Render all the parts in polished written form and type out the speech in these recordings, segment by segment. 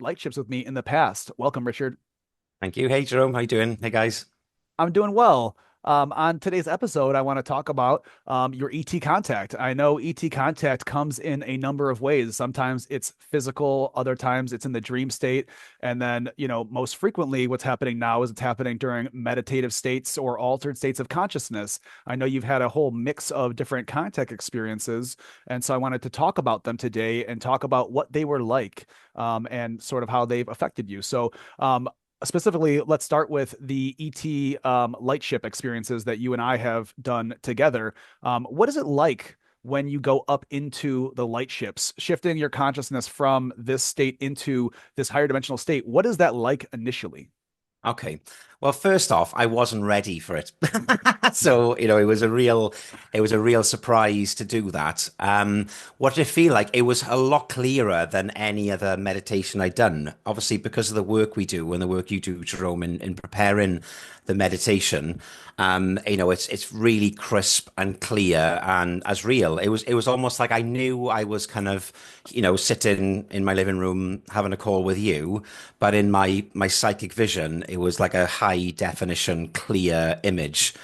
light ships with me in the past. Welcome, Richard. Thank you. Hey, Jerome. How you doing? Hey, guys. I'm doing well. On today's episode, I want to talk about your ET contact. I know ET contact comes in a number of ways. Sometimes it's physical, other times it's in the dream state. And then, most frequently, what's happening now is it's happening during meditative states or altered states of consciousness. I know you've had a whole mix of different contact experiences. And so I wanted to talk about them today and talk about what they were like and sort of how they've affected you. Specifically, let's start with the ET light ship experiences that you and I have done together. What is it like when you go up into the light ships, shifting your consciousness from this state into this higher dimensional state? What is that like initially? Okay. Well, first off, I wasn't ready for it. So, it was a real surprise to do that. What did it feel like? It was a lot clearer than any other meditation I'd done. Obviously, because of the work we do and the work you do, Jerome, in preparing the meditation, it's really crisp and clear and as real. It was almost like I knew I was kind of, sitting in my living room having a call with you, but in my psychic vision, it was like a high definition, clear image.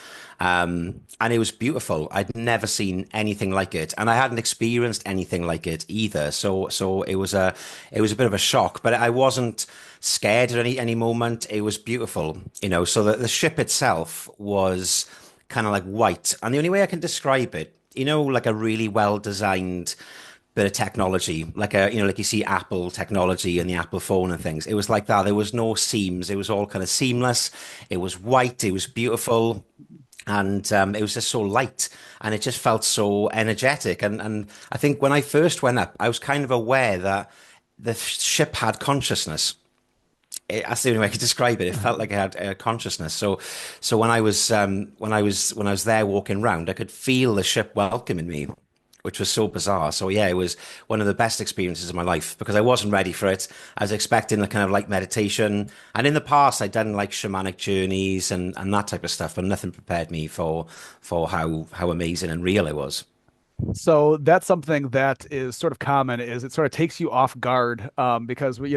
And it was beautiful. I'd never seen anything like it, and I hadn't experienced anything like it either. So it was a bit of a shock, but I wasn't scared at any moment. It was beautiful, So the ship itself was kind of like white, and the only way I can describe it, like a really well designed bit of technology, like you see Apple technology and the Apple phone and things. It was like that. There was no seams. It was all kind of seamless. It was white. It was beautiful. And it was just so light, and it just felt so energetic. And I think when I first went up, I was kind of aware that the ship had consciousness. That's the only way I could describe it. It felt like it had consciousness. So when I was there walking around, I could feel the ship welcoming me, which was so bizarre. So yeah, it was one of the best experiences of my life because I wasn't ready for it. I was expecting a kind of like meditation, and in the past I'd done like shamanic journeys and that type of stuff, but nothing prepared me for how amazing and real it was. So that's something that is sort of common is it sort of takes you off guard because we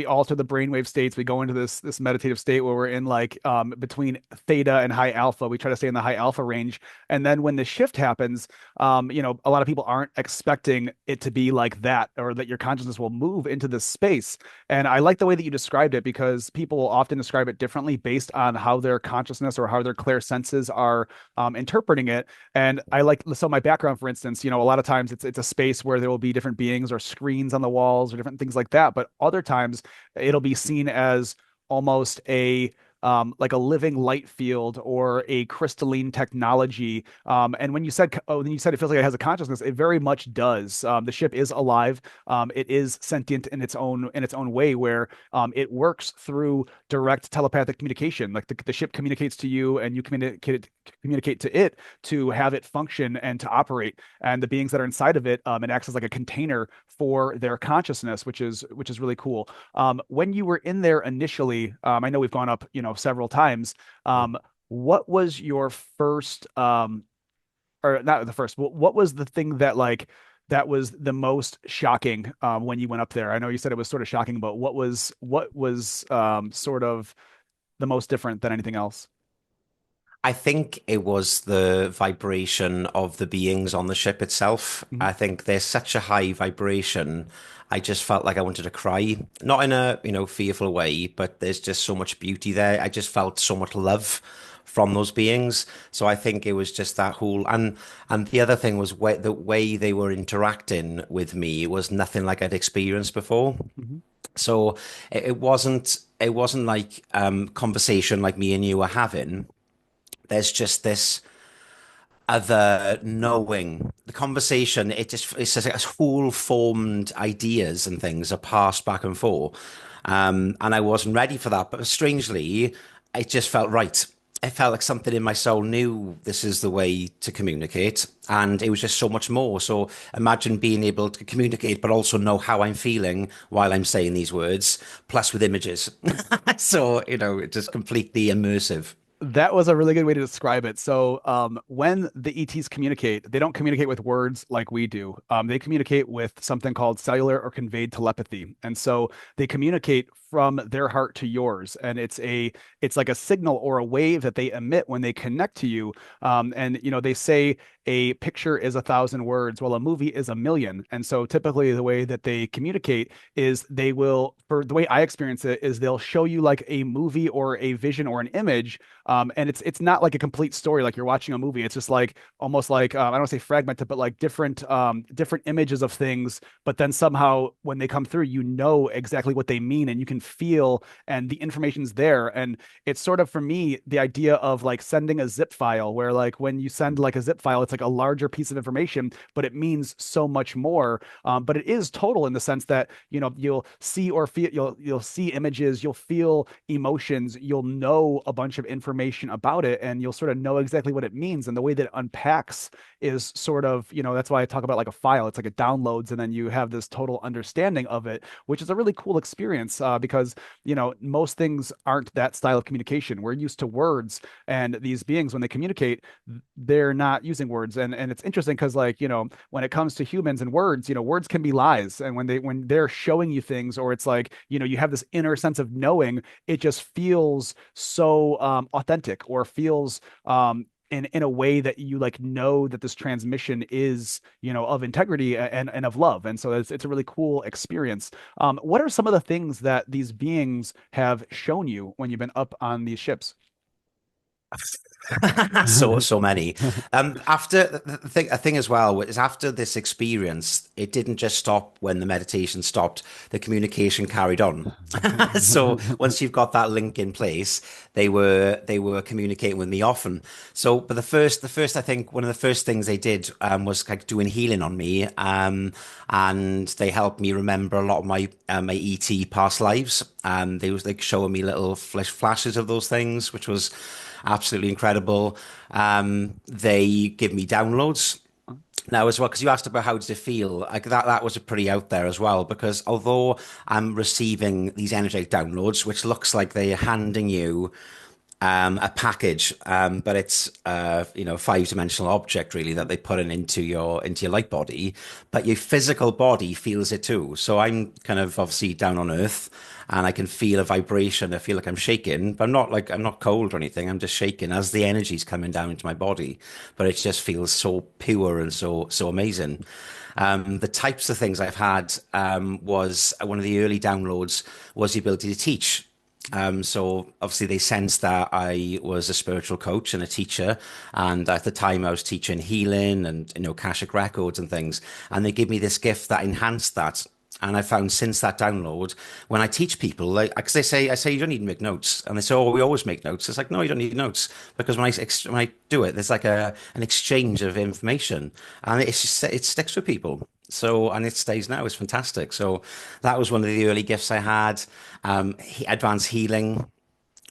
alter the brainwave states. We go into this meditative state where we're in like between theta and high alpha. We try to stay in the high alpha range. And then when the shift happens, a lot of people aren't expecting it to be like that or that your consciousness will move into this space. And I like the way that you described it because people often describe it differently based on how their consciousness or how their clear senses are interpreting it. And I like so my background, for instance, a lot of times it's a space where there will be different beings or screens on the walls or different things like that. But other times it'll be seen as almost a like a living light field or a crystalline technology. And when you said it feels like it has a consciousness, it very much does. The ship is alive. It is sentient in its own way, where it works through direct telepathic communication. Like the ship communicates to you, and you communicate to it to have it function and to operate. And the beings that are inside of it, it acts as like a container for their consciousness, which is really cool. When you were in there initially, I know we've gone up, several times. What was your first, or not the first? What was the thing that that was the most shocking when you went up there? I know you said it was sort of shocking, but what was sort of the most different than anything else? I think it was the vibration of the beings on the ship itself. Mhm. I think there's such a high vibration. I just felt like I wanted to cry, not in a, fearful way, but there's just so much beauty there. I just felt so much love from those beings. So I think it was just that whole and the other thing was the way they were interacting with me was nothing like I'd experienced before. Mhm. So it wasn't like conversation like me and you were having. There's just this other knowing the conversation. It's just like whole formed ideas and things are passed back and forth, and I wasn't ready for that, but strangely it just felt right. It felt like something in my soul knew this is the way to communicate, and it was just so much more. So imagine being able to communicate but also know how I'm feeling while I'm saying these words, plus with images. So just completely immersive. That was a really good way to describe it. So, when the ETs communicate, they don't communicate with words like we do. They communicate with something called cellular or conveyed telepathy, and so they communicate from their heart to yours, and it's like a signal or a wave that they emit when they connect to you. And they say a picture is 1,000 words, while a movie is a million. And so, typically, the way that they communicate is they will, for the way I experience it, is they'll show you like a movie or a vision or an image, and it's not like a complete story like you're watching a movie. It's just like almost like I don't want to say fragmented, but like different images of things. But then somehow when they come through, you know exactly what they mean, and you can feel, and the information's there. And it's sort of for me the idea of like sending a zip file, where like when you send like a zip file, it's like a larger piece of information, but it means so much more. But it is total in the sense that you'll see or feel, you'll see images, you'll feel emotions, you'll know a bunch of information about it, and you'll sort of know exactly what it means. And the way that it unpacks is sort of, that's why I talk about like a file. It's like it downloads, and then you have this total understanding of it, which is a really cool experience, because most things aren't that style of communication. We're used to words, and these beings, when they communicate, they're not using words. And it's interesting because, like, when it comes to humans and words, words can be lies. And when they're showing you things, or it's like, you have this inner sense of knowing, it just feels so authentic, or feels in a way that you like know that this transmission is of integrity and of love. And so it's a really cool experience. What are some of the things that these beings have shown you when you've been up on these ships? So many. After the thing as well is, after this experience, it didn't just stop when the meditation stopped. The communication carried on. So once you've got that link in place, they were communicating with me often. So, but the first I think one of the first things they did was like doing healing on me, and they helped me remember a lot of my ET past lives. They was like showing me little flashes of those things, which was absolutely incredible. They give me downloads now as well, because you asked about how does it feel. Like that was a pretty out there as well, because although I'm receiving these energetic downloads, which looks like they're handing you a package, but it's five-dimensional object really that they put into your light body, but your physical body feels it too. So I'm kind of obviously down on Earth, and I can feel a vibration. I feel like I'm shaking, but I'm not cold or anything. I'm just shaking as the energy's coming down into my body, but it just feels so pure and so amazing. The types of things I've had, was one of the early downloads was the ability to teach. So obviously they sensed that I was a spiritual coach and a teacher, and at the time I was teaching healing and Akashic records and things, and they give me this gift that enhanced that. And I found since that download, when I teach people, like, because I say you don't need to make notes, and they say, oh, we always make notes. It's like, no, you don't need notes, because when I do it, there's like an exchange of information, and it sticks with people. So, and it stays now. It's fantastic. So that was one of the early gifts I had. Advanced healing,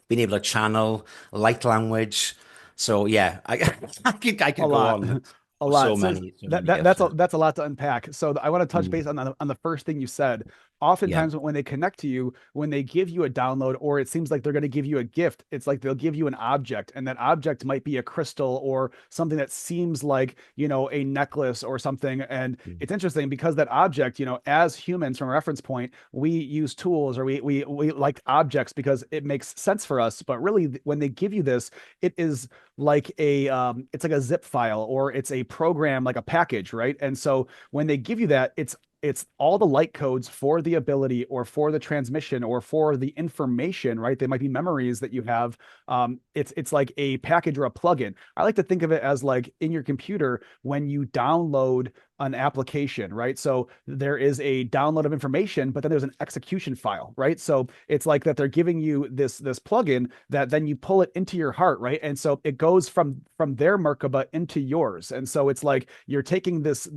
being able to channel light language. So yeah, I A could go lot. on. A lot. So So many, so that, many that gifts. that's Yeah. that's a lot to unpack. So I want to touch Mm, base on the first thing you said. yeah. Oftentimes when they connect to you, when they give you a download, or it seems like they're going to give you a gift, it's like they'll give you an object, and that object might be a crystal or something that seems like, a necklace or something. And Mm, it's interesting because that object, as humans from a reference point, we use tools, or we like objects because it makes sense for us. But really, when they give you this, it is like it's like a zip file, or it's a program, like a package, right? And so when they give you that, it's all the light codes for the ability, or for the transmission, or for the information, right? They might be memories that you have. It's like a package or a plugin. I like to think of it as like in your computer when you download an application, right? So there is a download of information, but then there's an execution file, right? So it's like that they're giving you this plugin that then you pull it into your heart, right? And so it goes from their Merkaba into yours. And so it's like you're taking this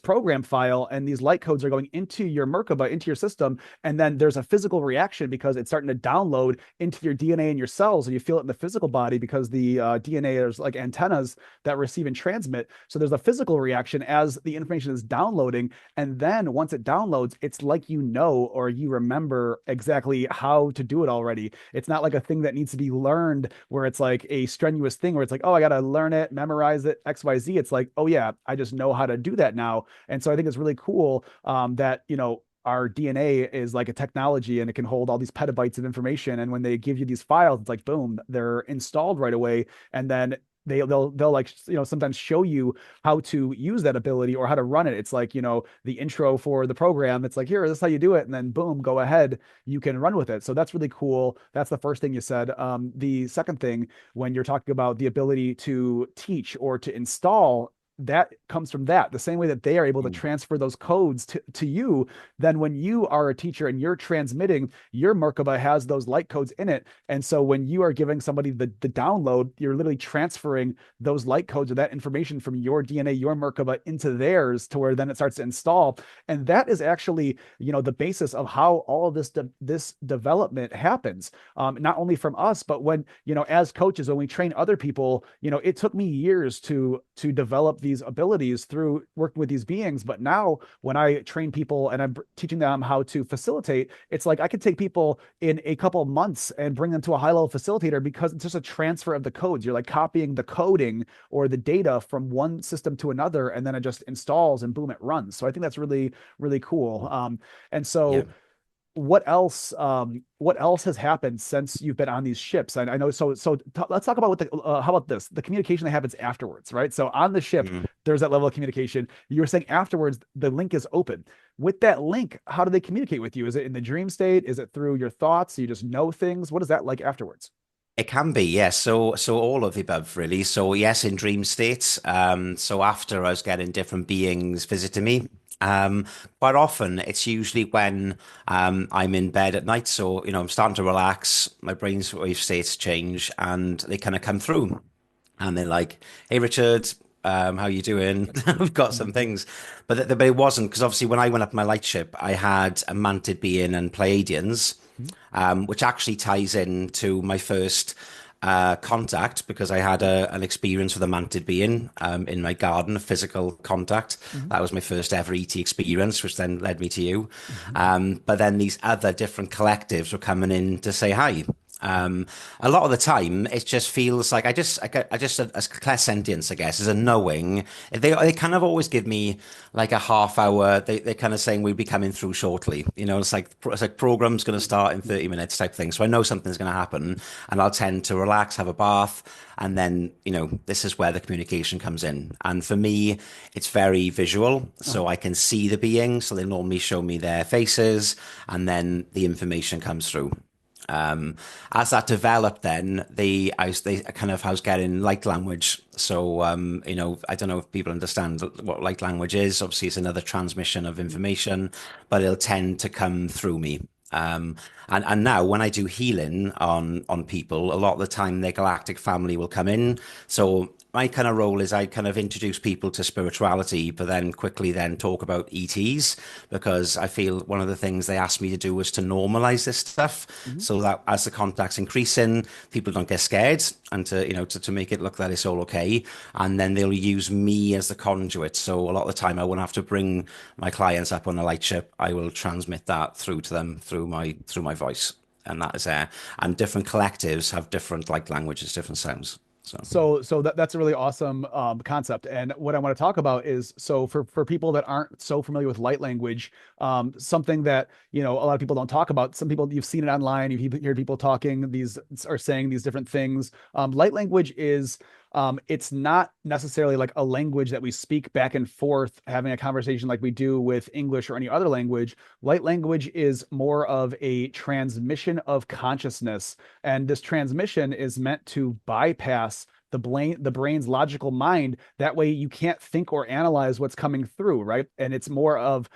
program file, and these light codes are going into your Merkaba, into your system, and then there's a physical reaction because it's starting to download into your DNA and your cells, and you feel it in the physical body because the DNA, there's like antennas that receive and transmit. So there's a physical reaction as as the information is downloading, and then once it downloads, it's like you know, or you remember exactly how to do it already. It's not like a thing that needs to be learned where it's like a strenuous thing where it's like, oh, I got to learn it, memorize it, XYZ. It's like, oh yeah, I just know how to do that now. And so I think it's really cool that, our DNA is like a technology and it can hold all these petabytes of information. And when they give you these files, it's like, boom, they're installed right away. And then they'll like, sometimes show you how to use that ability or how to run it. It's like, the intro for the program. It's like, here, this is how you do it. And then boom, go ahead. You can run with it. So that's really cool. That's the first thing you said. The second thing, when you're talking about the ability to teach or to install, that comes from that the same way that they are able to Mm. transfer those codes to you. Then when you are a teacher and you're transmitting, your Merkaba has those light codes in it. And so when you are giving somebody the download, you're literally transferring those light codes or that information from your DNA, your Merkaba, into theirs, to where then it starts to install. And that is actually, the basis of how all of this development happens. Not only from us, but when, as coaches, when we train other people, it took me years to develop these abilities through working with these beings. But now when I train people and I'm teaching them how to facilitate, it's like I could take people in a couple of months and bring them to a high level facilitator, because it's just a transfer of the codes. You're like copying the coding or the data from one system to another, and then it just installs and boom, it runs. So I think that's really, really cool. And Yeah. so what else has happened since you've been on these ships? I know. Let's talk about how about this, the communication that happens afterwards, right? So on the ship, Mm. there's that level of communication. You were saying afterwards the link is open. With that link, how do they communicate with you? Is it in the dream state? Is it through your thoughts? You just know things? What is that like afterwards? It can be, yes. So all of the above, really. So yes, in dream states. So after I was getting different beings visiting me, um, quite often it's usually when I'm in bed at night. So I'm starting to relax, my brain's wave states change, and they kind of come through, and they're like, "Hey, Richard." How you doing? We've got some Mhm. things, but it wasn't, because obviously when I went up my light ship, I had a mantid being and Pleiadians, which actually ties into my first contact, because I had an experience with a mantid being in my garden, a physical contact. Mhm. That was my first ever ET experience, which then led me to you. Mhm. But then these other different collectives were coming in to say hi. Um, a lot of the time, it just feels like I just, as clairsentience, I guess, is a knowing. They kind of always give me like a half hour. They're kind of saying we'll be coming through shortly. It's like program's going to start in 30 minutes type thing. So I know something's going to happen, and I'll tend to relax, have a bath, and then this is where the communication comes in. And for me, it's very visual, so Uh-huh. I can see the being. So they normally show me their faces, and then the information comes through. As that developed, then they kind of I was getting light language. So I don't know if people understand what light language is. Obviously, it's another transmission of information, but it'll tend to come through me. And now when I do healing on people, a lot of the time their galactic family will come in. So my kind of role is I kind of introduce people to spirituality, but then quickly then talk about ETs, because I feel one of the things they asked me to do was to normalize this stuff, Mhm. so that as the contacts increasing, people don't get scared, and to make it look that it's all okay. And then they'll use me as the conduit. So a lot of the time I won't have to bring my clients up on a light ship. I will transmit that through to them through my voice. And that is there. And different collectives have different like languages, different sounds. So. So that's a really awesome concept. And what I want to talk about is, so for people that aren't so familiar with light language, something that a lot of people don't talk about. Some people, you've seen it online, you hear people talking these, are saying these different things. Light language is, it's not necessarily like a language that we speak back and forth, having a conversation like we do with English or any other language. Light language is more of a transmission of consciousness, and this transmission is meant to bypass the brain's logical mind. That way you can't think or analyze what's coming through, right? And it's more of,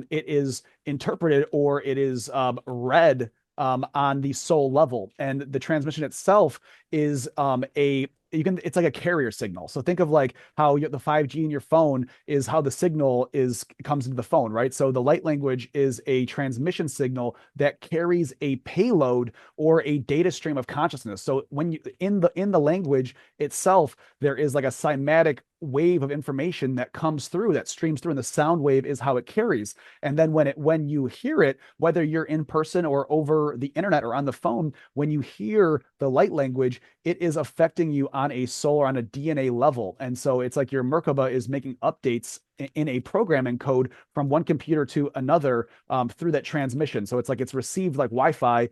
it is interpreted, or it is read on the soul level. And the transmission itself is a you can, it's like a carrier signal. So think of like how the 5G in your phone is how the signal is comes into the phone, right? So the light language is a transmission signal that carries a payload or a data stream of consciousness. So when you in the language itself, there is like a cymatic wave of information that comes through, that streams through, and the sound wave is how it carries. And then when you hear it, whether you're in person or over the internet or on the phone, when you hear the light language, it is affecting you on a soul or on a DNA level. And so it's like your Merkaba is making updates in a programming code from one computer to another through that transmission. So it's like it's received like Wi-Fi.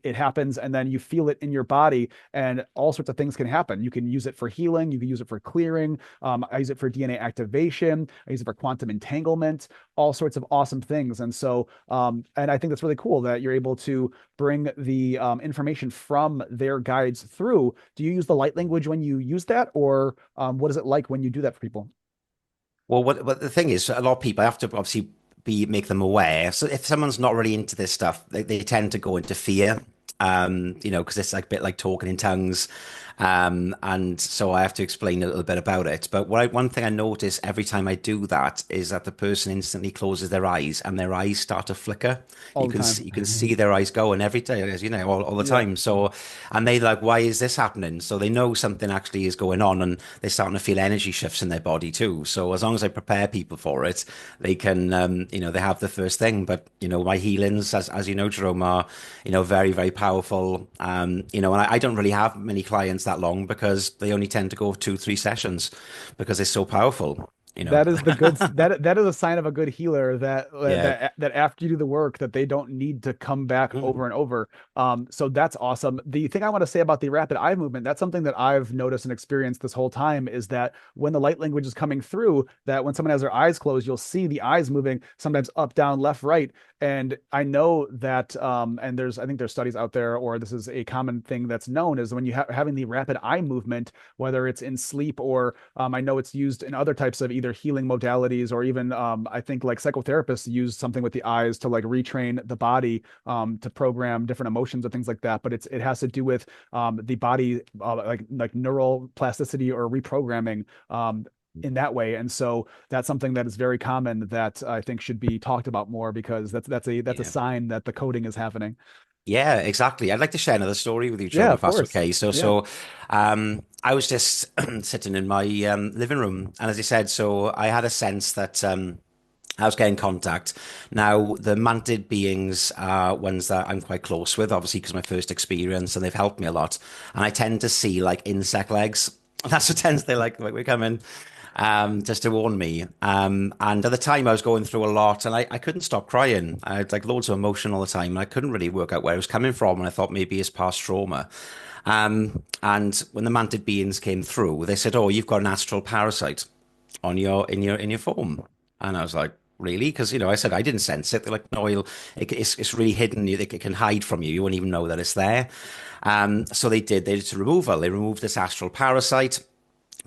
It happens, and then you feel it in your body, and all sorts of things can happen. You can use it for healing. You can use it for clearing. I use it for DNA activation. I use it for quantum entanglement. All sorts of awesome things. And so, and I think that's really cool that you're able to bring the information from their guides through. Do you use the light language when you use that, or what is it like when you do that for people? Well, what the thing is, a lot of people I have to obviously be make them aware. So if someone's not really into this stuff, they tend to go into fear. Because it's like a bit like talking in tongues. And so I have to explain a little bit about it. But one thing I notice every time I do that is that the person instantly closes their eyes and their eyes start to flicker. All the time? You can see their eyes going every day, as you know, all the Yeah. time. So, and they like, why is this happening? So they know something actually is going on, and they're starting to feel energy shifts in their body too. So as long as I prepare people for it, they can, they have the first thing. But my healings, as you know, Jerome, are very, very powerful. And I don't really have many clients that long because they only tend to go 2, 3 sessions because it's so powerful. That is the good that is a sign of a good healer that Yeah. that after you do the work that they don't need to come back over and over. So that's awesome. The thing I want to say about the rapid eye movement, that's something that I've noticed and experienced this whole time is that when the light language is coming through, that when someone has their eyes closed, you'll see the eyes moving sometimes up, down, left, right. And I know that and I think there's studies out there, or this is a common thing that's known, is when you having the rapid eye movement, whether it's in sleep or I know it's used in other types of either healing modalities or even I think like psychotherapists use something with the eyes to like retrain the body to program different emotions and things like that. But it has to do with the body like neural plasticity or reprogramming. In that way, and so that's something that is very common that I think should be talked about more because that's a Yeah. sign that the coding is happening. Yeah, exactly. I'd like to share another story with you, Yeah, Jerome, if of that's course. okay. So, Yeah. so, I was just sitting in my living room, and as I said, so I had a sense that I was getting contact. Now, the manted beings are ones that I'm quite close with, obviously, because my first experience, and they've helped me a lot. And I tend to see like insect legs. That's what tends they like we're coming, just to warn me. And at the time, I was going through a lot, and I couldn't stop crying. I had like loads of emotion all the time, and I couldn't really work out where it was coming from. And I thought maybe it's past trauma. And when the manted beings came through, they said, "Oh, you've got an astral parasite on your form." And I was like, really? Because I said I didn't sense it. They're like, no, it's really hidden. It can hide from you. You won't even know that it's there. So they did. They did a removal. They removed this astral parasite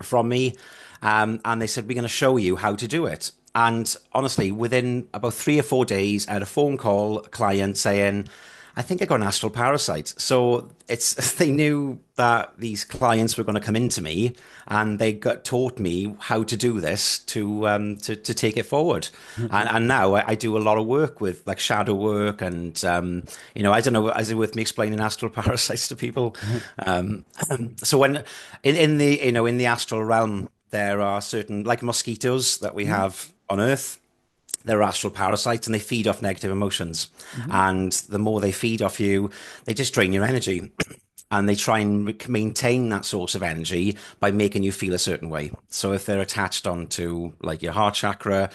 from me, and they said we're going to show you how to do it. And honestly, within about 3 or 4 days, I had a phone call, a client saying, I think I got an astral parasite. So it's they knew that these clients were going to come into me, and they got taught me how to do this to take it forward. And now I do a lot of work with like shadow work, and I don't know, is it worth me explaining astral parasites to people? So when in the in the astral realm, there are certain like mosquitoes that we Mhm, have on Earth. They're astral parasites, and they feed off negative emotions. mhm. And the more they feed off you, they just drain your energy. And they try and maintain that source of energy by making you feel a certain way. So if they're attached onto like your heart chakra,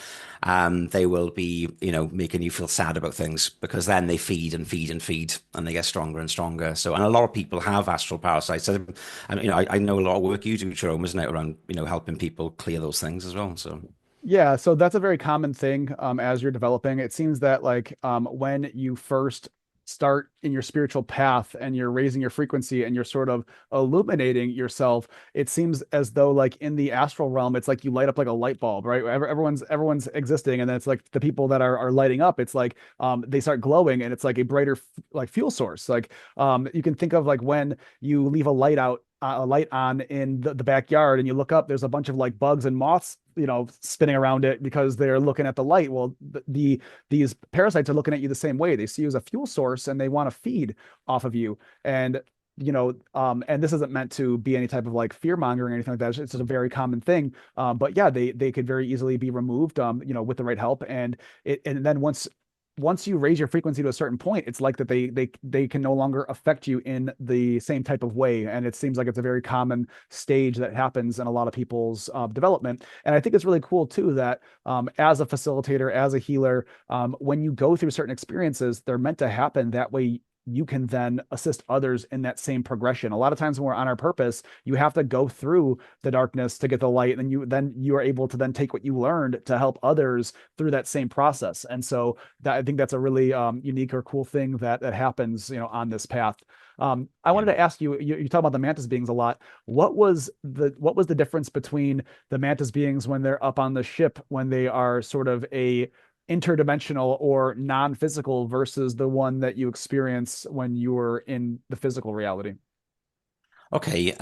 they will be, making you feel sad about things because then they feed and feed and feed, and they get stronger and stronger. So, and a lot of people have astral parasites. So, and I know a lot of work you do, Jerome, isn't it, around helping people clear those things as well. So. Yeah, so that's a very common thing as you're developing. It seems that like when you first start in your spiritual path and you're raising your frequency and you're sort of illuminating yourself, it seems as though like in the astral realm, it's like you light up like a light bulb, right? Everyone's existing, and then it's like the people that are lighting up, it's like they start glowing, and it's like a brighter like fuel source. Like you can think of like when you leave a light out a light on in the backyard and you look up, there's a bunch of like bugs and moths, spinning around it because they're looking at the light. Well, these parasites are looking at you the same way. They see you as a fuel source and they want to feed off of you. And and this isn't meant to be any type of like fear mongering or anything like that. It's just a very common thing. But yeah, they could very easily be removed, with the right help. And then once you raise your frequency to a certain point, it's like that they can no longer affect you in the same type of way. And it seems like it's a very common stage that happens in a lot of people's development. And I think it's really cool too that as a facilitator, as a healer, when you go through certain experiences, they're meant to happen that way. You can then assist others in that same progression. A lot of times when we're on our purpose, you have to go through the darkness to get the light, and you are able to then take what you learned to help others through that same process. And so I think that's a really unique or cool thing that happens, on this path. I wanted Yeah. to ask you, you talk about the mantis beings a lot. What was the difference between the mantis beings when they're up on the ship, when they are sort of a interdimensional or non-physical versus the one that you experience when you were in the physical reality? Okay.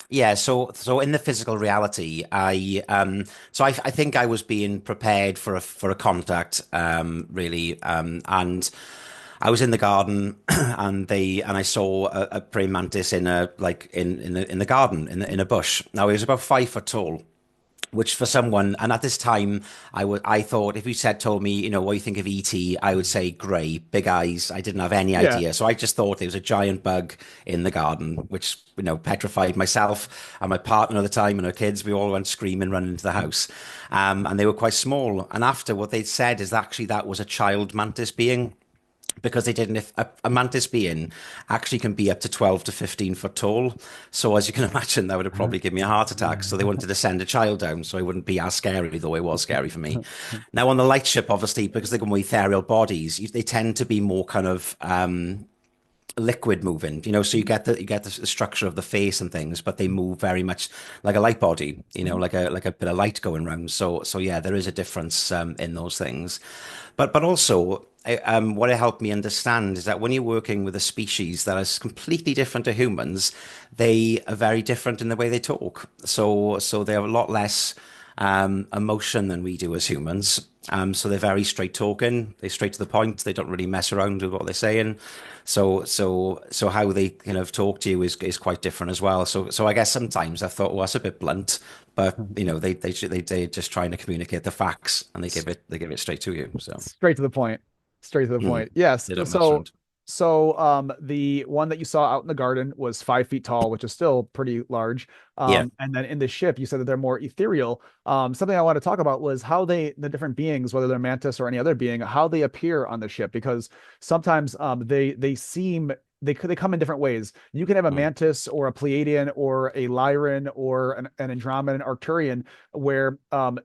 Yeah. So in the physical reality, I think I was being prepared for a contact. Really. And I was in the garden, and I saw a praying mantis in a like in the garden in a bush. Now he was about 5 foot tall, which for someone, and at this time, I thought if you told me, what you think of ET, I would say grey, big eyes. I didn't have any Yeah. idea, so I just thought it was a giant bug in the garden, which petrified myself and my partner at the time and our kids. We all went screaming, running into the house, and they were quite small. And after, what they'd said is actually that was a child mantis being, because they didn't. If a mantis being actually can be up to 12 to 15 foot tall. So as you can imagine, that would have probably given me a heart attack. So they wanted to send a child down so it wouldn't be as scary, though it was scary for me. Now on the light ship, obviously, because they go more ethereal bodies, they tend to be more kind of liquid moving, so you get the structure of the face and things, but they move very much like a light body, like a bit of light going around. So yeah, there is a difference in those things. But also, what it helped me understand is that when you're working with a species that is completely different to humans, they are very different in the way they talk. So they have a lot less emotion than we do as humans. So they're very straight talking. They're straight to the point. They don't really mess around with what they're saying. So how they kind of talk to you is quite different as well. So I guess sometimes I thought, well, that's a bit blunt, but they're just trying to communicate the facts, and they give it straight to you. So Straight to the point. Straight to the point. Yes. they don't mess So around. the one that you saw out in the garden was 5 feet tall, which is still pretty large. Yeah. And then in the ship, you said that they're more ethereal. Something I want to talk about was how the different beings, whether they're mantis or any other being, how they appear on the ship, because sometimes they come in different ways. You can have a Mm. mantis or a Pleiadian or a Lyran or an Andromedan Arcturian where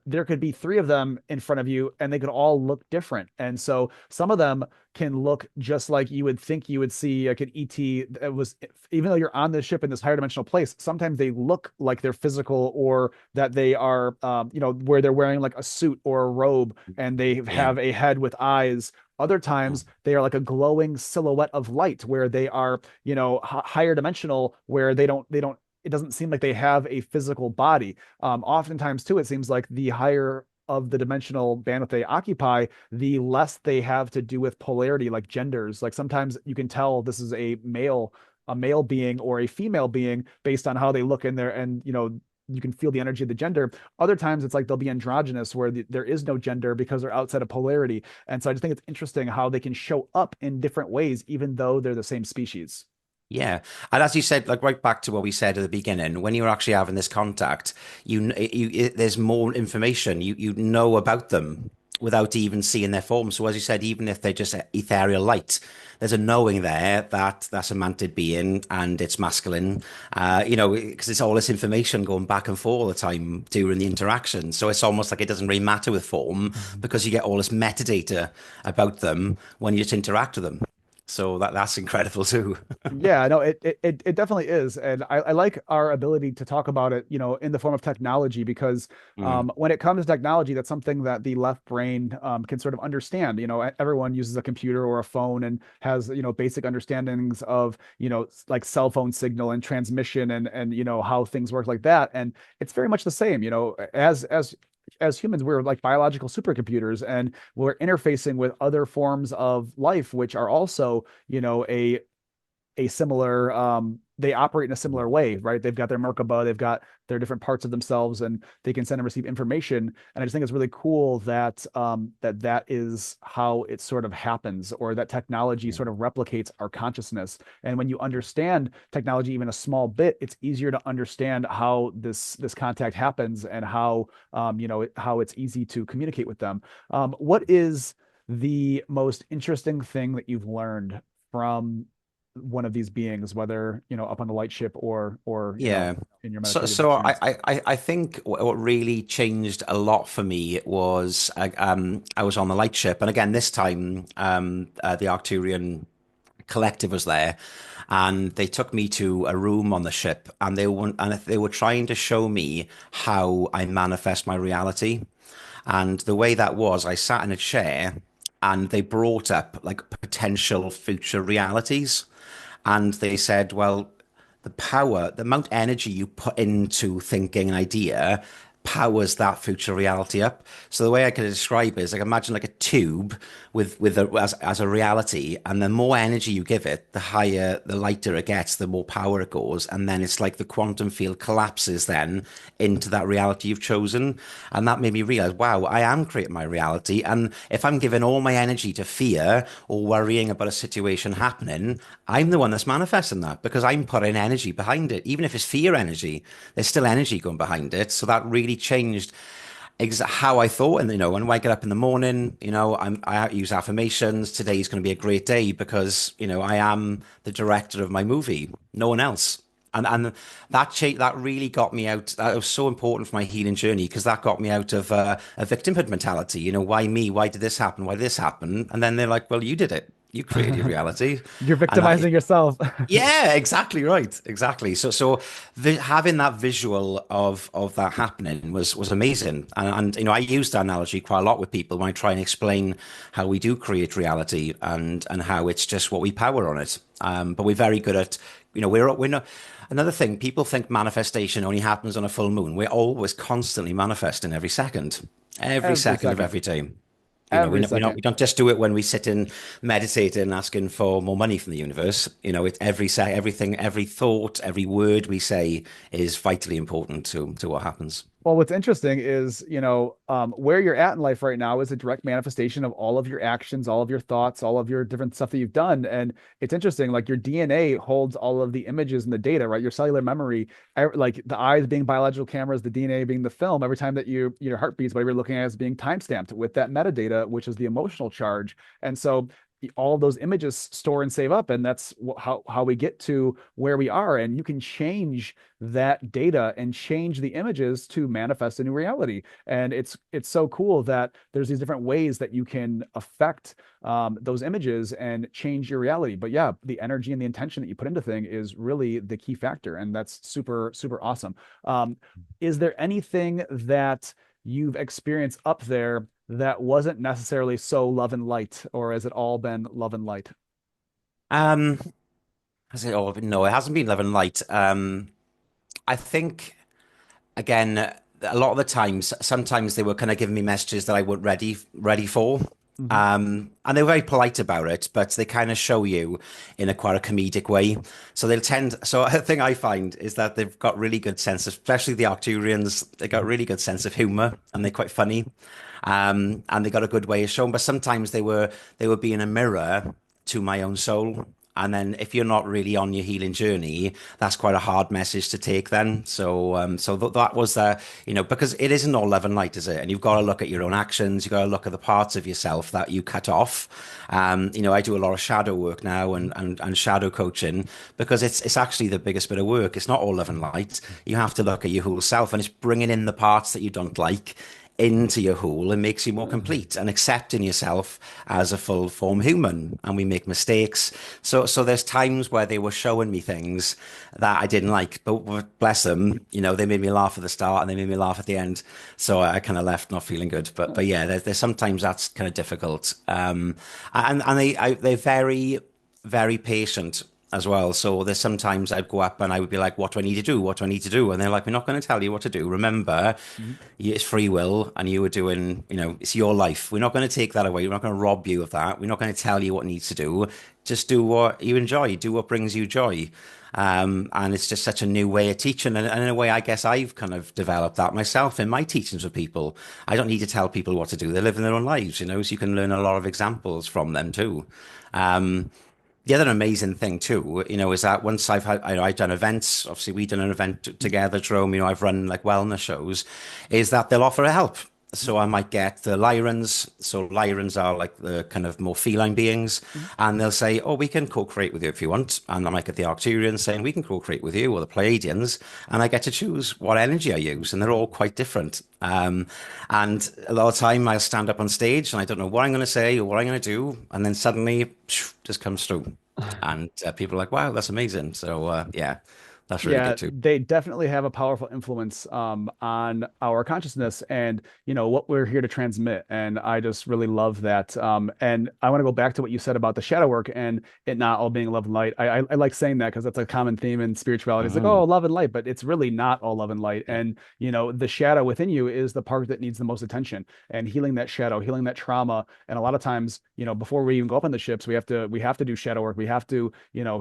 there could be three of them in front of you and they could all look different. And so some of them can look just like you would think you would see like an ET that was, even though you're on the ship in this higher dimensional place, sometimes they look like they're physical, or that they are, where they're wearing like a suit or a robe and they Yeah. have a head with eyes. Other times they are like a glowing silhouette of light where they are, higher dimensional, where they don't, it doesn't seem like they have a physical body. Oftentimes too, it seems like the higher of the dimensional bandwidth they occupy, the less they have to do with polarity, like genders. Like sometimes you can tell this is a male being or a female being based on how they look in there, and you can feel the energy of the gender. Other times it's like they'll be androgynous, where there is no gender because they're outside of polarity. And so I just think it's interesting how they can show up in different ways, even though they're the same species. Yeah. And as you said, like right back to what we said at the beginning, when you're actually having this contact, there's more information you know about them without even seeing their form. So as you said, even if they're just ethereal light, there's a knowing there that that's a mantid being and it's masculine, because it's all this information going back and forth all the time during the interaction. So it's almost like it doesn't really matter with form, Mhm. because you get all this metadata about them when you just interact with them. So that's incredible too. Yeah, no, it definitely is. And I like our ability to talk about it, in the form of technology, because Mm, when it comes to technology, that's something that the left brain can sort of understand. Everyone uses a computer or a phone and has, basic understandings of, like cell phone signal and transmission and how things work like that. And it's very much the same, as humans, we're like biological supercomputers, and we're interfacing with other forms of life, which are also, a similar they operate in a similar way, right? They've got their Merkaba, they've got their different parts of themselves, and they can send and receive information. And I just think it's really cool that that is how it sort of happens, or that technology sort of replicates our consciousness. And when you understand technology even a small bit, it's easier to understand how this contact happens, and how how it's easy to communicate with them. What is the most interesting thing that you've learned from one of these beings, whether up on the light ship or yeah. in your So, meditative so I, experience? I think what really changed a lot for me was I was on the light ship, and again this time the Arcturian collective was there, and they took me to a room on the ship, and they were trying to show me how I manifest my reality. And the way that was, I sat in a chair, and they brought up like potential future realities, and they said, well, the amount of energy you put into thinking an idea powers that future reality up. So the way I could describe it is like imagine like a tube as a reality, and the more energy you give it, the lighter it gets, the more power it goes, and then it's like the quantum field collapses then into that reality you've chosen. And that made me realize, wow, I am creating my reality. And if I'm giving all my energy to fear or worrying about a situation happening, I'm the one that's manifesting that because I'm putting energy behind it. Even if it's fear energy, there's still energy going behind it. So that really changed how I thought. And, when I get up in the morning, I use affirmations. Today's going to be a great day because, I am the director of my movie, no one else. And that really got me out. That was so important for my healing journey because that got me out of a victimhood mentality. Why me? Why did this happen? Why did this happen? And then they're like, well, you did it. You created your reality. You're And victimizing yourself. yeah, exactly right. Exactly. Having that visual of that happening was amazing. And I use that analogy quite a lot with people when I try and explain how we do create reality and how it's just what we power on it. But we're very good at, we're not. Another thing, people think manifestation only happens on a full moon. We're always constantly manifesting every Every second of second. every day. Every We second. don't just do it when we sit and meditate and asking for more money from the universe. It's everything, every thought, every word we say is vitally important to what happens. Well, what's interesting is, where you're at in life right now is a direct manifestation of all of your actions, all of your thoughts, all of your different stuff that you've done. And it's interesting, like your DNA holds all of the images and the data, right? Your cellular memory, like the eyes being biological cameras, the DNA being the film. Every time that your heart beats, whatever you're looking at is being timestamped with that metadata, which is the emotional charge. And so all of those images store and save up, and that's how we get to where we are. And you can change that data and change the images to manifest a new reality. And it's so cool that there's these different ways that you can affect those images and change your reality. But yeah, the energy and the intention that you put into thing is really the key factor, and that's super super awesome. Is there anything that you've experienced up there that wasn't necessarily so love and light, or has it all been love and light? Um, has it all been? No, it hasn't been love and light. I think again, a lot of the times, sometimes they were kind of giving me messages that I weren't ready for. Hmm. And they were very polite about it, but they kind of show you in a quite a comedic way. So a thing I find is that they've got really good sense of, especially the Arcturians, they got really good sense of humor and they're quite funny. And they got a good way of showing, but sometimes they were being a mirror to my own soul. And then if you're not really on your healing journey, that's quite a hard message to take then. That was because it isn't all love and light, is it? And you've got to look at your own actions. You've got to look at the parts of yourself that you cut off. I do a lot of shadow work now and shadow coaching because it's actually the biggest bit of work. It's not all love and light. You have to look at your whole self, and it's bringing in the parts that you don't like into your whole and makes you more complete and accepting yourself as a full form human. And we make mistakes. So there's times where they were showing me things that I didn't like, but bless them, they made me laugh at the start and they made me laugh at the end. So I kind of left not feeling good. But yeah, there's sometimes that's kind of difficult. And they're very, very patient as well. So there's sometimes I'd go up and I would be like, what do I need to do? What do I need to do? And they're like, we're not going to tell you what to do. Remember, Mhm. it's free will and you were doing, it's your life. We're not going to take that away. We're not going to rob you of that. We're not going to tell you what needs to do. Just do what you enjoy. Do what brings you joy. And it's just such a new way of teaching. And in a way, I guess I've kind of developed that myself in my teachings with people. I don't need to tell people what to do. They're living their own lives, so you can learn a lot of examples from them too. The other amazing thing too, is that once I've done events, obviously we've done an event together, Jerome, I've run like wellness shows, is that they'll offer help. So I might get the Lyrans. So Lyrans are like the kind of more feline beings. Mhm. And they'll say, oh, we can co-create with you if you want. And I might get the Arcturians saying, we can co-create with you, or the Pleiadians. And I get to choose what energy I use. And they're all quite different. And a lot of time I'll stand up on stage and I don't know what I'm going to say or what I'm going to do. And then suddenly, just comes through. And people are like, wow, that's amazing. So, yeah, that's really Yeah, good too. they definitely have a powerful influence on our consciousness and what we're here to transmit. And I just really love that. And I want to go back to what you said about the shadow work and it not all being love and light. I like saying that because that's a common theme in spirituality. It's like, oh, Mm, love and light, but it's really not all love and light. yeah, And the shadow within you is the part that needs the most attention. And healing that shadow, healing that trauma. And a lot of times, before we even go up on the ships, we have to do shadow work. We have to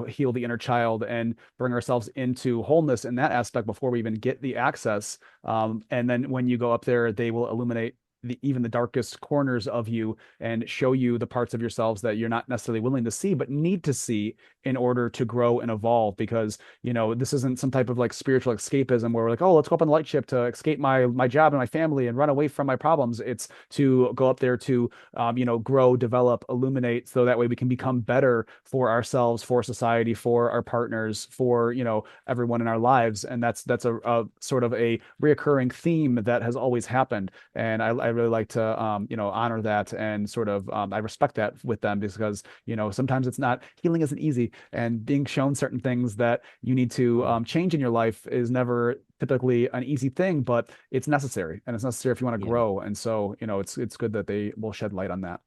heal the inner child and bring ourselves into wholeness in that aspect before we even get the access. And then when you go up there, they will illuminate even the darkest corners of you and show you the parts of yourselves that you're not necessarily willing to see, but need to see in order to grow and evolve. Because this isn't some type of like spiritual escapism where we're like, oh, let's go up on the light ship to escape my job and my family and run away from my problems. It's to go up there to grow, develop, illuminate, so that way we can become better for ourselves, for society, for our partners, for everyone in our lives. And that's a sort of a reoccurring theme that has always happened. And I really like to honor that and sort of I respect that with them because sometimes it's not healing isn't easy, and being shown certain things that you need to change in your life is never typically an easy thing, but it's necessary, and it's necessary if you want to yeah. grow. And so it's good that they will shed light on that.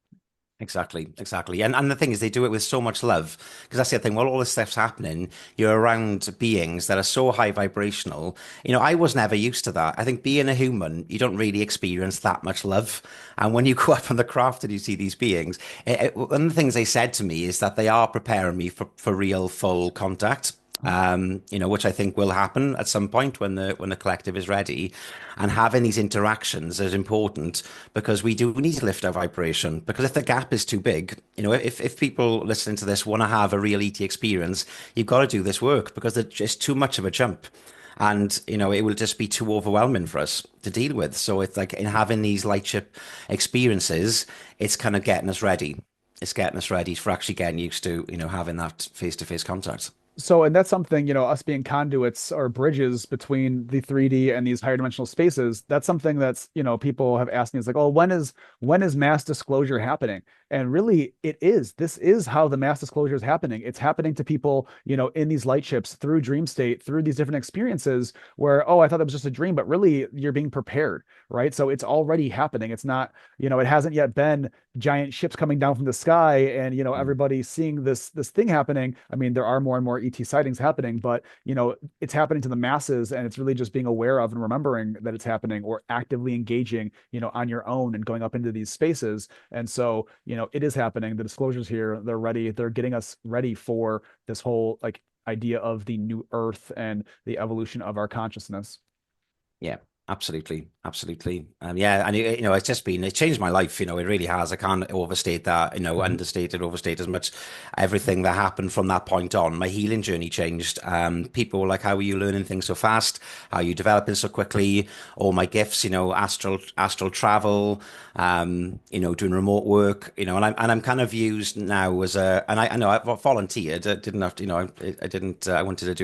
Exactly, exactly. And the thing is, they do it with so much love because that's the other thing. While all this stuff's happening, you're around beings that are so high vibrational. I was never used to that. I think being a human, you don't really experience that much love. And when you go up on the craft and you see these beings, one of the things they said to me is that they are preparing me for real full contact. Which I think will happen at some point when the collective is ready, and having these interactions is important because we do need to lift our vibration. Because if the gap is too big, if people listening to this want to have a real ET experience, you've got to do this work because it's just too much of a jump. And, it will just be too overwhelming for us to deal with. So it's like in having these lightship experiences, it's kind of getting us ready. It's getting us ready for actually getting used to, having that face-to-face contact. So, and that's something, us being conduits or bridges between the 3D and these higher dimensional spaces. That's something that's, people have asked me, it's like, oh, when is mass disclosure happening? And really, it is. This is how the mass disclosure is happening. It's happening to people, in these light ships through dream state, through these different experiences where, oh, I thought it was just a dream, but really you're being prepared, right? So it's already happening. It's not, it hasn't yet been giant ships coming down from the sky and everybody seeing this thing happening. I mean, there are more and more ET sightings happening, but it's happening to the masses, and it's really just being aware of and remembering that it's happening, or actively engaging on your own and going up into these spaces. And so it is happening. The disclosures here, they're ready. They're getting us ready for this whole like idea of the new earth and the evolution of our consciousness. Yeah, absolutely, absolutely. Yeah, and it's changed my life. It really has. I can't overstate that. Mhm. Understate it, overstate as much. Everything that happened from that point on, my healing journey changed. People were like, "How are you learning things so fast? How are you developing so quickly?" All my gifts, astral travel, doing remote work, and I'm kind of used now as a, and I know I volunteered. I didn't have to, I didn't. I wanted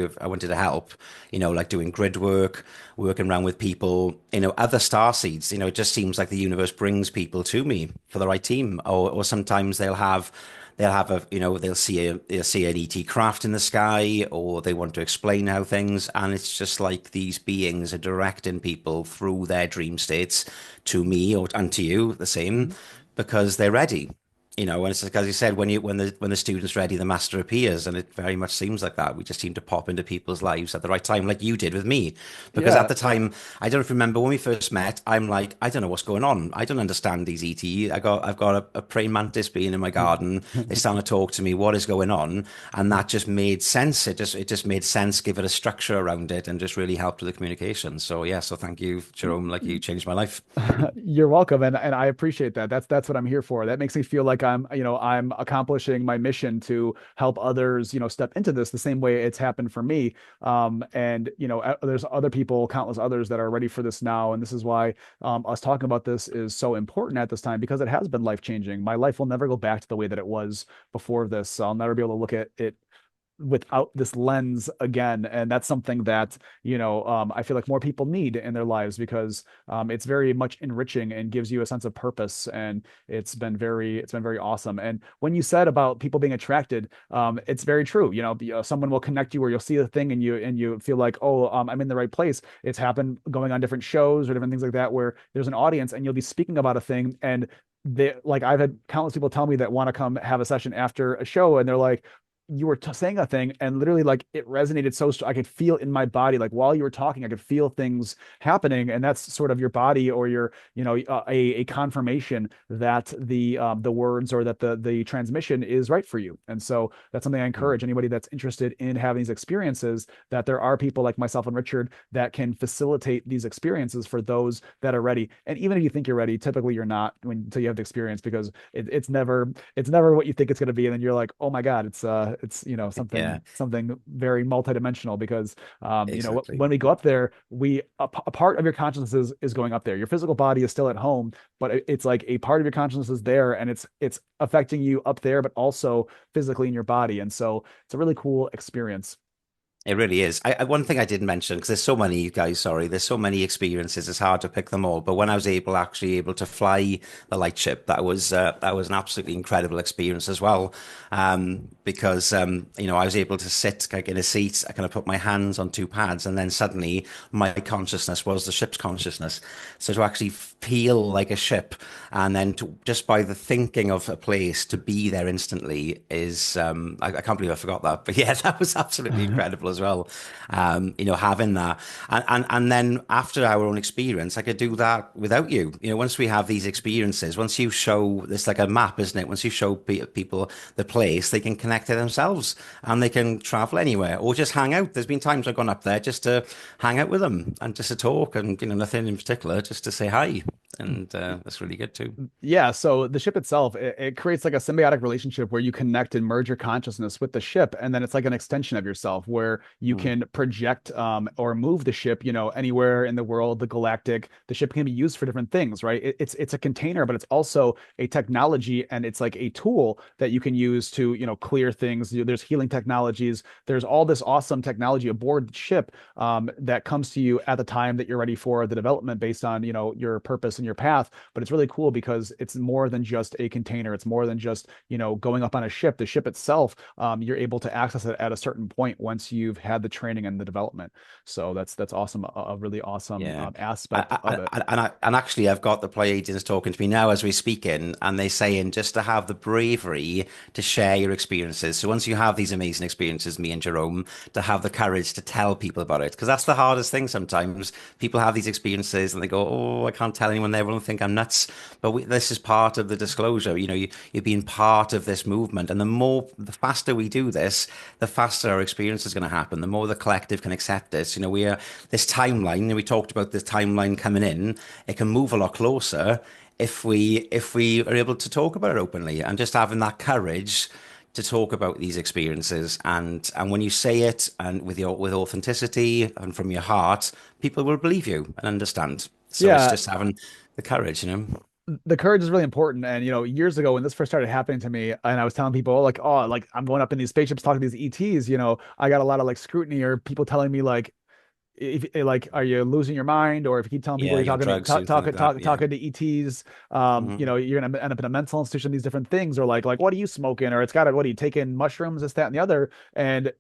to help. Like doing grid work, working around with people, people, other star seeds. It just seems like the universe brings people to me for the right team. Or sometimes they'll have they'll see an ET craft in the sky, or they want to explain how things, and it's just like these beings are directing people through their dream states to me and to you the same, Mhm. because they're ready. And it's like, as you said, when the student's ready, the master appears, and it very much seems like that. We just seem to pop into people's lives at the right time, like you did with me. Because at Yeah. the time, I don't remember when we first met. I'm like, I don't know what's going on. I don't understand these ET. I've got a praying mantis being in my garden. They starting to talk to me. What is going on? And that just made sense. It just made sense. Give it a structure around it, and just really helped with the communication. So yeah, so thank you, Jerome. Like, you changed my life. You're welcome, and I appreciate that. That's what I'm here for. That makes me feel like I'm accomplishing my mission to help others, step into this the same way it's happened for me. And there's other people, countless others that are ready for this now, and this is why us talking about this is so important at this time because it has been life changing. My life will never go back to the way that it was before this. I'll never be able to look at it without this lens again, and that's something that I feel like more people need in their lives because it's very much enriching and gives you a sense of purpose, and it's been very awesome. And when you said about people being attracted, it's very true. Someone will connect you, or you'll see a thing and you feel like, oh, I'm in the right place. It's happened going on different shows or different things like that where there's an audience and you'll be speaking about a thing, and I've had countless people tell me that want to come have a session after a show, and they're like, you were saying a thing and literally like it resonated I could feel in my body, like while you were talking I could feel things happening, and that's sort of your body or your a confirmation that the words or that the transmission is right for you. And so that's something I encourage anybody that's interested in having these experiences, that there are people like myself and Richard that can facilitate these experiences for those that are ready. And even if you think you're ready, typically you're not until you have the experience, because it's never what you think it's going to be, and then you're like, oh my god, it's Yeah, something very multidimensional, because exactly. when we go up there, a part of your consciousness is going up there. Your physical body is still at home, but it's like a part of your consciousness is there, and it's affecting you up there but also physically in your body. And so it's a really cool experience. It really is. One thing I didn't mention, because there's so many guys, sorry, there's so many experiences, it's hard to pick them all. But when I was actually able to fly the lightship, that was an absolutely incredible experience as well. Because I was able to sit like in a seat, I kind of put my hands on two pads, and then suddenly my consciousness was the ship's consciousness. So to actually feel like a ship, and then just by the thinking of a place to be there instantly is, I can't believe I forgot that. But yeah, that was absolutely incredible as well. Having that, and then after our own experience, I could do that without you. Once we have these experiences, once you show, it's like a map, isn't it? Once you show people the place, they can connect to themselves, and they can travel anywhere or just hang out. There's been times I've gone up there just to hang out with them and just to talk, and nothing in particular, just to say hi, and that's really good too. Yeah, so the ship itself, it creates like a symbiotic relationship where you connect and merge your consciousness with the ship, and then it's like an extension of yourself where you Mm. can project or move the ship, anywhere in the world, the galactic. The ship can be used for different things, right? It's a container, but it's also a technology, and it's like a tool that you can use to, clear things. There's healing technologies. There's all this awesome technology aboard the ship that comes to you at the time that you're ready for the development based on, your purpose and your path. But it's really cool because it's more than just a container. It's more than just, going up on a ship. The ship itself, you're able to access it at a certain point once you've had the training and the development. So that's awesome. A really awesome Yeah. aspect of it. And actually, I've got the play agents talking to me now as we're speaking, and they're saying just to have the bravery to share your experiences. So once you have these amazing experiences, me and Jerome, to have the courage to tell people about it, because that's the hardest thing sometimes. People have these experiences and they go, "Oh, I can't tell anyone. Everyone will think I'm nuts." But this is part of the disclosure. You're being part of this movement, and the faster we do this, the faster our experience is going to happen. The more the collective can accept this. We are this timeline. We talked about this timeline coming in. It can move a lot closer if we are able to talk about it openly, and just having that courage to talk about these experiences. And when you say it and with authenticity and from your heart, people will believe you and understand. So it's Yeah, just having the courage. the courage is really important. And years ago when this first started happening to me, and I was telling people like, oh, like I'm going up in these spaceships talking to these ETs, I got a lot of like scrutiny or people telling me like, if like, are you losing your mind, or if you keep telling people Yeah, you're you're on talking to drugs, anything like that. Yeah. talking to ETs, Hmm. you're gonna end up in a mental institution. These different things, or like what are you smoking, or it's got what are you taking mushrooms, this, that, and the other, and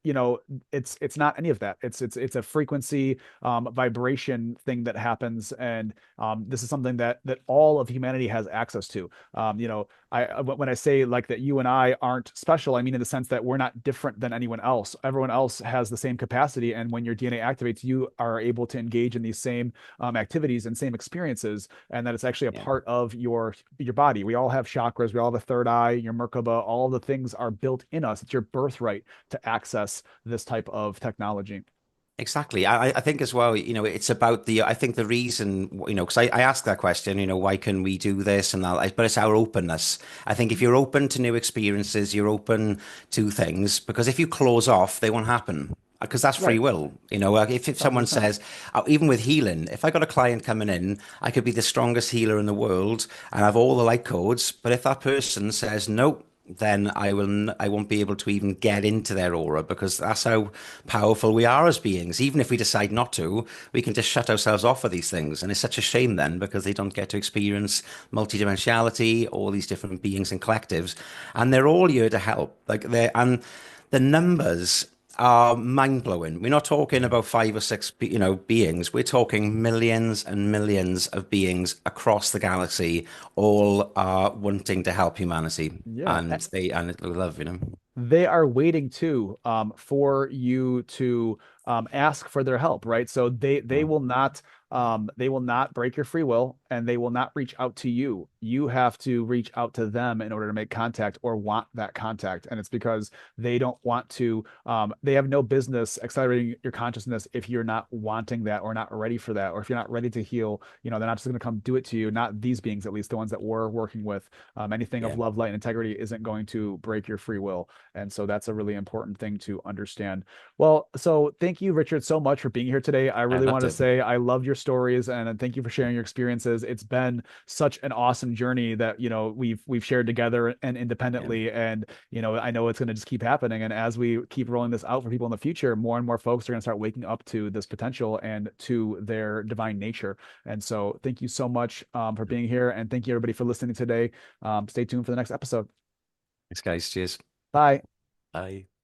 it's not any of that. It's a frequency, vibration thing that happens, and this is something that all of humanity has access to. When I say like that you and I aren't special, I mean in the sense that we're not different than anyone else. Everyone else has the same capacity, and when your DNA activates, you are able to engage in these same activities and same experiences, and that it's actually a Yeah. part of your body. We all have chakras, we all have a third eye, your Merkaba, all the things are built in us. It's your birthright to access this type of technology. Exactly. I think as well, it's about I think the reason, because I asked that question, why can we do this and that, but it's our openness. I think if you're open to new experiences, you're open to things, because if you close off, they won't happen. Because that's free Right. will. If someone 1,000%. says, even with healing, if I got a client coming in, I could be the strongest healer in the world and have all the light codes. But if that person says, nope, then I won't be able to even get into their aura, because that's how powerful we are as beings. Even if we decide not to, we can just shut ourselves off of these things. And it's such a shame then, because they don't get to experience multidimensionality, all these different beings and collectives. And they're all here to help. And the numbers are mind blowing. We're not talking about five or six, beings. We're talking millions and millions of beings across the galaxy, all are wanting to help humanity, Yeah. and they love, They are waiting too, for you to ask for their help, right? So they will not break your free will, and they will not reach out to you. You have to reach out to them in order to make contact or want that contact, and it's because they don't want to. They have no business accelerating your consciousness if you're not wanting that, or not ready for that, or if you're not ready to heal. They're not just going to come do it to you. Not these beings, at least the ones that we're working with. Anything of Yeah. love, light, and integrity isn't going to break your free will. And so that's a really important thing to understand. Well, so thank you, Richard, so much for being here today. I I really want loved to it. say I loved your stories, and thank you for sharing your experiences. It's been such an awesome journey that we've shared together and Yeah. independently. And I know it's going to just keep happening. And as we keep rolling this out for people in the future, more and more folks are going to start waking up to this potential and to their divine nature. And so thank you so much, for being here, and thank you everybody for listening today. Stay tuned for the next episode. Thanks, guys. Cheers. Bye. Bye.